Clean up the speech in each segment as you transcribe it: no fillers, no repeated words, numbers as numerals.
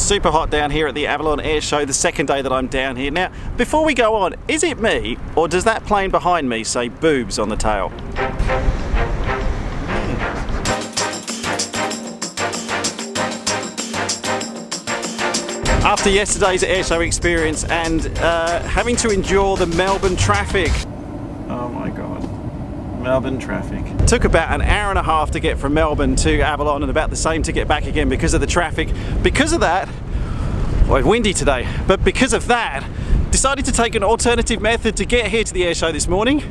super hot down here at the Avalon Airshow, the second day that I'm down here. Now, before we go on, is it me, or does that plane behind me say boobs on the tail? After yesterday's airshow experience and having to endure the Melbourne traffic. Oh my God, Melbourne traffic. It took about an hour and a half to get from Melbourne to Avalon and about the same to get back again because of the traffic. Because of that, well, it's windy today, but because of that, decided to take an alternative method to get here to the airshow this morning.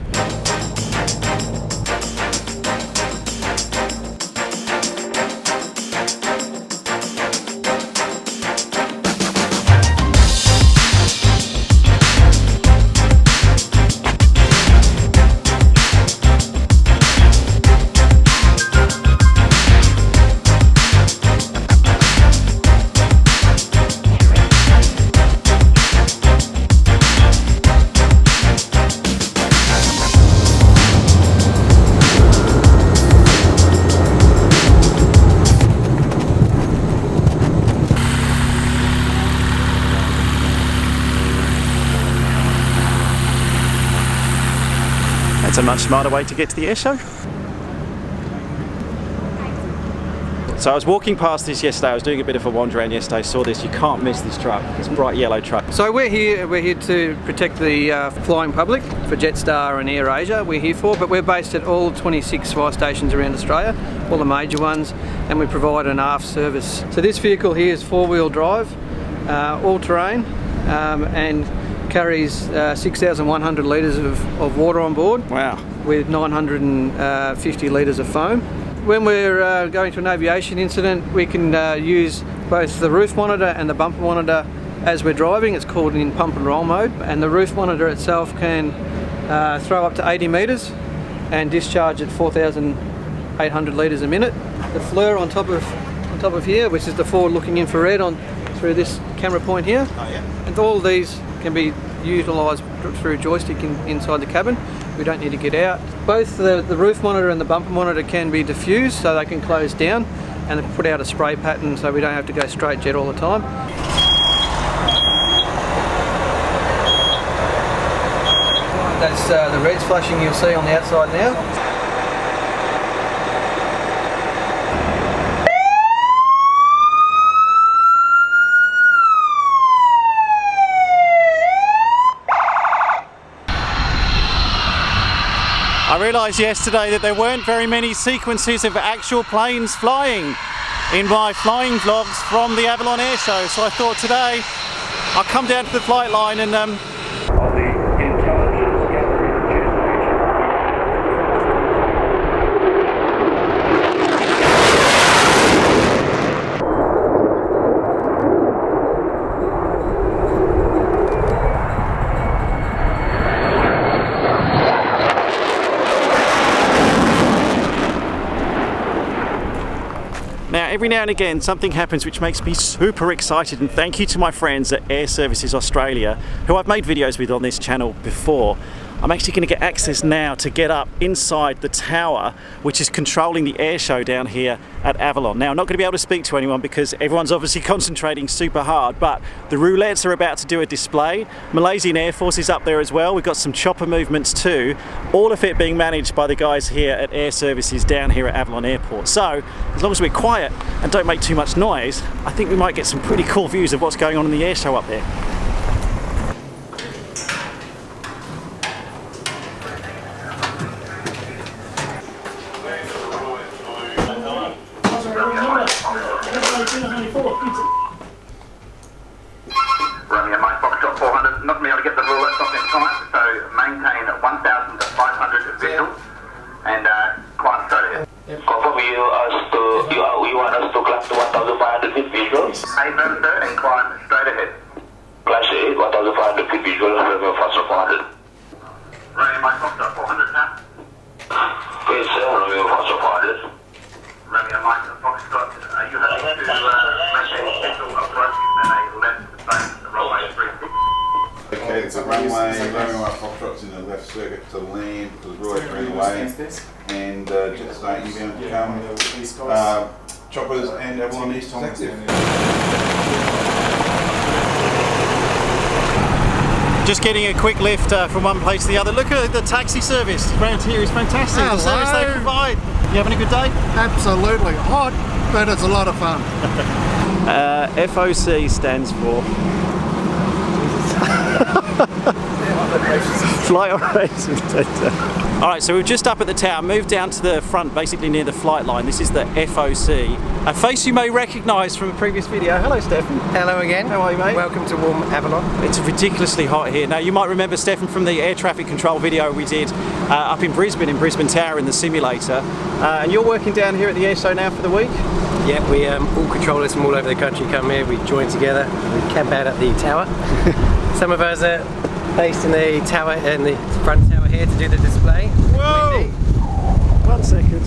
That's a much smarter way to get to the airshow. So I was walking past this yesterday, I was doing a bit of a wander around yesterday, saw this, you can't miss this truck, this bright yellow truck. So we're here to protect the flying public for Jetstar and AirAsia we're here for, but we're based at all 26 fire stations around Australia, all the major ones, and we provide an aft service. So this vehicle here is four-wheel drive, all-terrain, and carries 6,100 litres of water on board. Wow. With 950 litres of foam. When we're going to an aviation incident, we can use both the roof monitor and the bumper monitor as we're driving. It's called in pump and roll mode, and the roof monitor itself can throw up to 80 metres and discharge at 4,800 litres a minute. The FLIR on top of here, which is the forward-looking infrared through this camera point here. Oh, yeah. And all of these can be utilised through joystick inside the cabin. We don't need to get out. Both the roof monitor and the bumper monitor can be diffused, so they can close down and put out a spray pattern so we don't have to go straight jet all the time. That's the reds flashing you'll see on the outside now. I realised yesterday that there weren't very many sequences of actual planes flying in my flying vlogs from the Avalon Airshow, so I thought today I'll come down to the flight line and Now, every now and again, something happens which makes me super excited, and thank you to my friends at Air Services Australia, who I've made videos with on this channel before. I'm actually going to get access now to get up inside the tower, which is controlling the air show down here at Avalon. Now, I'm not going to be able to speak to anyone because everyone's obviously concentrating super hard, but the roulettes are about to do a display. Malaysian Air Force is up there as well. We've got some chopper movements too, all of it being managed by the guys here at Air Services down here at Avalon Airport. So, as long as we're quiet and don't make too much noise, I think we might get some pretty cool views of what's going on in the air show up there. Running at Mike Foxtrot 400, not going to be able to get the roulette off in time, so maintain 1,500 visual and climb straight ahead. Confirm you want us to climb to 1,500 feet visual? Affirm sir, and climb straight ahead. Class A, 1,500 feet visual, Romeo Foxtrot 400. Running Mike Foxtrot 400 now. Yes sir, Romeo Foxtrot 400. Running Mike Foxtrot, you have to maintain schedule approach and a left base runway 36. Okay, it's a runway Foxtrot's in the left circuit to land because we're right away, and Jetstar inbound to come, choppers and Avalon East is active. Just getting a quick lift from one place to the other. Look at the taxi service around here is fantastic. The service they provide. You having a good day? Absolutely. Hot, but it's a lot of fun. FOC stands for Flight Operations Centre. Alright, so we're just up at the tower, moved down to the front, basically near the flight line. This is the FOC. A face you may recognise from a previous video. Hello, Stefan. Hello again. How are you, mate? Welcome to warm Avalon. It's ridiculously hot here. Now, you might remember Stefan from the air traffic control video we did up in Brisbane Tower in the simulator. And you're working down here at the air show now for the week? Yeah, we all controllers from all over the country come here, we join together, we camp out at the tower. Some of us are based in the tower, in the front tower here to do the display. Whoa! 1 second.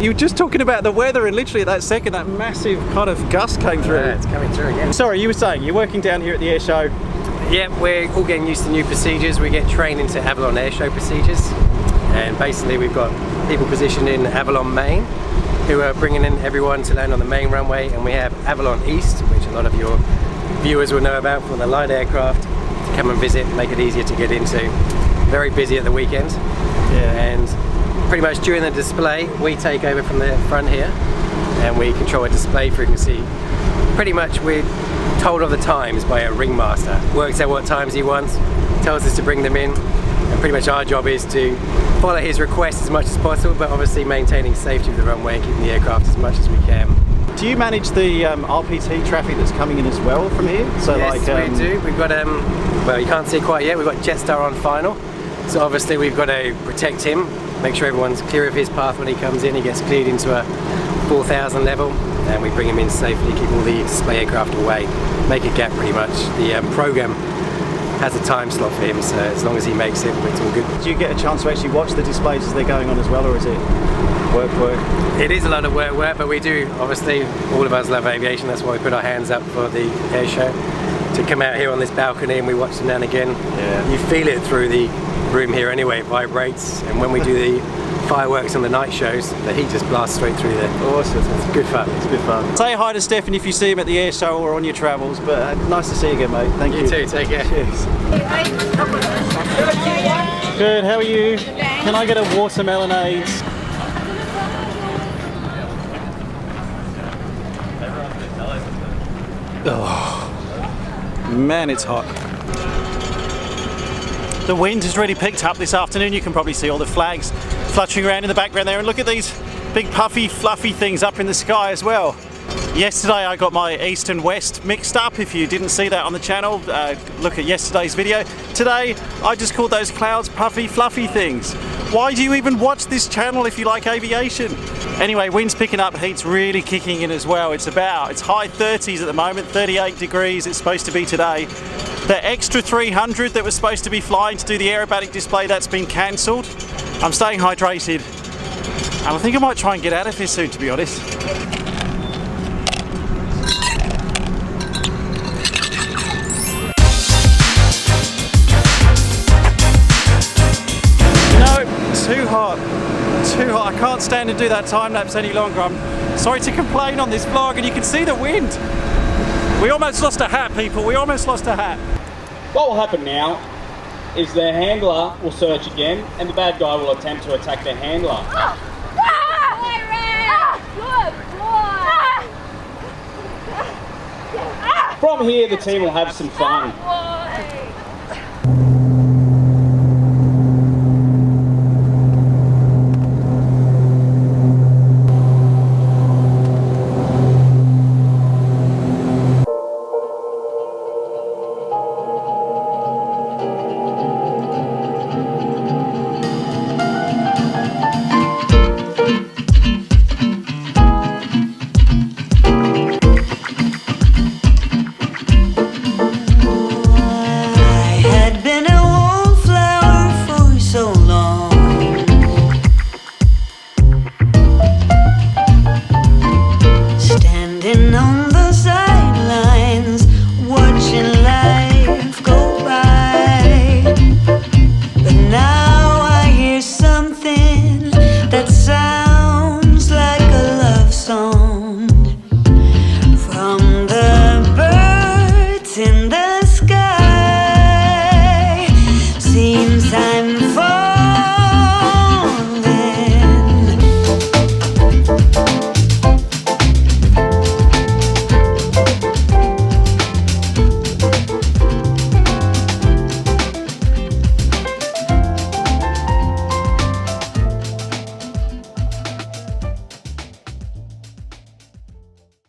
You were just talking about the weather, and literally at that second, that massive kind of gust came through. Yeah, it's coming through again. Sorry, you were saying you're working down here at the air show. Yeah, we're all getting used to new procedures. We get trained into Avalon Airshow procedures, and basically we've got people positioned in Avalon Main who are bringing in everyone to land on the main runway, and we have Avalon East, which a lot of your viewers will know about from the light aircraft, to come and visit, make it easier to get into. Very busy at the weekend. Yeah. And pretty much during the display we take over from the front here and we control a display frequency. Pretty much we're told of the times by a ringmaster. Works out what times he wants, tells us to bring them in, and pretty much our job is to follow his request as much as possible, but obviously maintaining safety of the runway and keeping the aircraft as much as we can. Do you manage the RPT traffic that's coming in as well from here? So yes, we do. We've got, well, you can't see it quite yet, we've got Jetstar on final. So obviously we've got to protect him, make sure everyone's clear of his path when he comes in. He gets cleared into a 4,000 level, and we bring him in safely, keep all the display aircraft away, make a gap pretty much. The program has a time slot for him, so as long as he makes it, it's all good. Do you get a chance to actually watch the displays as they're going on as well, or is it work? It is a lot of work, but we do, obviously, all of us love aviation, that's why we put our hands up for the air show. To come out here on this balcony and we watch them now and again, you feel it through the room here anyway, it vibrates, and when we do the fireworks on the night shows, the heat just blasts straight through there. Awesome. It's good fun. It's good fun. Say hi to Stefan if you see him at the air show or on your travels, but nice to see you again, mate. Thank you. You too, take care. Cheers. Good, how are you? Can I get a watermelonade? Oh, man, it's hot. The wind has really picked up this afternoon. You can probably see all the flags fluttering around in the background there, and look at these big puffy fluffy things up in the sky as well. Yesterday I got my east and west mixed up. If you didn't see that on the channel, look at yesterday's video. Today I just called those clouds puffy fluffy things. Why do you even watch this channel if you like aviation? Anyway, wind's picking up, heat's really kicking in as well. It's high 30s at the moment, 38 degrees it's supposed to be today. The extra 300 that was supposed to be flying to do the aerobatic display, that's been cancelled. I'm staying hydrated, and I think I might try and get out of here soon, to be honest. Too hot, too hot. I can't stand to do that time lapse any longer. I'm sorry to complain on this vlog, and you can see the wind. We almost lost a hat, people. We almost lost a hat. What will happen now is their handler will search again, and the bad guy will attempt to attack their handler. From here, the team will have some fun. in the sky. and